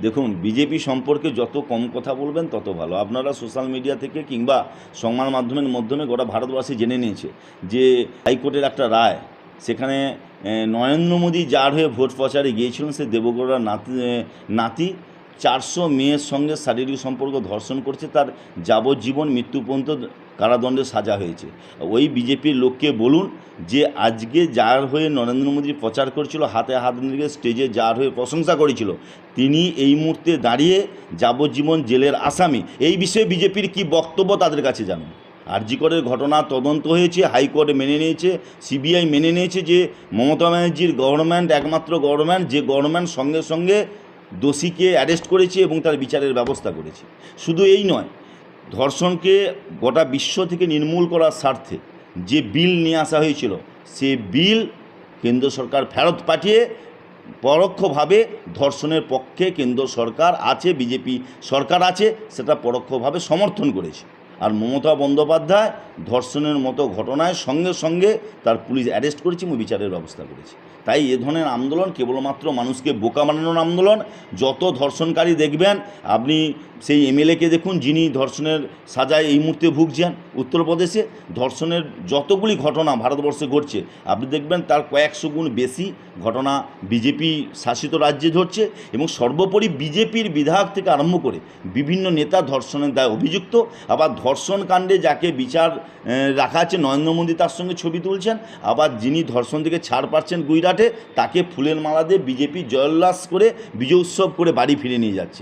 দেখুন, বিজেপি সম্পর্কে যত কম কথা বলবেন তত ভালো। আপনারা সোশ্যাল মিডিয়া থেকে কিংবা সংবাদ মাধ্যমের মাধ্যমে গোটা ভারতবাসী জেনে নিয়েছে যে হাইকোর্টের একটা রায়, সেখানে নরেন্দ্র মোদী যার হয়ে ভোট প্রচারে গিয়েছিলেন সে দেবগৌড়ার নাতি 400 মেয়ের সঙ্গে শারীরিক সম্পর্ক ধর্ষণ করছে, তার যাবজ্জীবন মৃত্যু পর্যন্ত কারাদণ্ডে সাজা হয়েছে। ওই বিজেপির লোককে বলুন যে আজকে যার হয়ে নরেন্দ্র মোদী প্রচার করছিল, হাতে হাত নিয়ে স্টেজে যার হয়ে প্রশংসা করেছিল, তিনি এই মুহূর্তে দাঁড়িয়ে যাবজ্জীবন জেলের আসামি। এই বিষয়ে বিজেপির কি বক্তব্য তাদের কাছে জানুন। আরজি করের ঘটনা তদন্ত হয়েছে, হাইকোর্টে মেনে নিয়েছে, সিবিআই মেনে নিয়েছে যে মমতা ব্যানার্জির গভর্নমেন্ট একমাত্র গভর্নমেন্ট যে গভর্নমেন্ট সঙ্গে সঙ্গে দোষীকে অ্যারেস্ট করেছে এবং তার বিচারের ব্যবস্থা করেছে। শুধু এই নয়, ধর্ষণকে গোটা বিশ্ব থেকে নির্মূল করার স্বার্থে যে বিল নিয়ে আসা হয়েছিল, সে বিল কেন্দ্র সরকার ফেরত পাঠিয়ে পরোক্ষভাবে ধর্ষণের পক্ষে কেন্দ্র সরকার আছে, বিজেপি সরকার আছে, সেটা পরোক্ষভাবে সমর্থন করেছে। আর মমতা বন্দ্যোপাধ্যায় ধর্ষণের মতো ঘটনায় সঙ্গে সঙ্গে তার পুলিশ অ্যারেস্ট করেছে এবং বিচারের ব্যবস্থা করেছে। তাই এ ধরনের আন্দোলন কেবলমাত্র মানুষকে বোকা বানানোর আন্দোলন। যত ধর্ষণকারী দেখবেন, আপনি সেই এমএলএকে দেখুন যিনি ধর্ষণের সাজায় এই মুহূর্তে ভুগছেন উত্তরপ্রদেশে। ধর্ষণের যতগুলি ঘটনা ভারতবর্ষে ঘটছে, আপনি দেখবেন তার কয়েকশো গুণ বেশি ঘটনা বিজেপি শাসিত রাজ্যে ঘটছে। এবং সর্বোপরি বিজেপির বিধায়ক থেকে আরম্ভ করে বিভিন্ন নেতা ধর্ষণের দায়ে অভিযুক্ত। আবার ধর্ষণ কাণ্ডে যাকে বিচার রাখা আছে নরেন্দ্র মোদী তার সঙ্গে ছবি তুলছেন, আবার যিনি ধর্ষণ থেকে ছাড় পাচ্ছেন গুজরাটে, তাকে ফুলের মালা দিয়ে বিজেপি জয়োল্লাস করে বিজয় উৎসব করে বাড়ি ফিরে নিয়ে যাচ্ছে।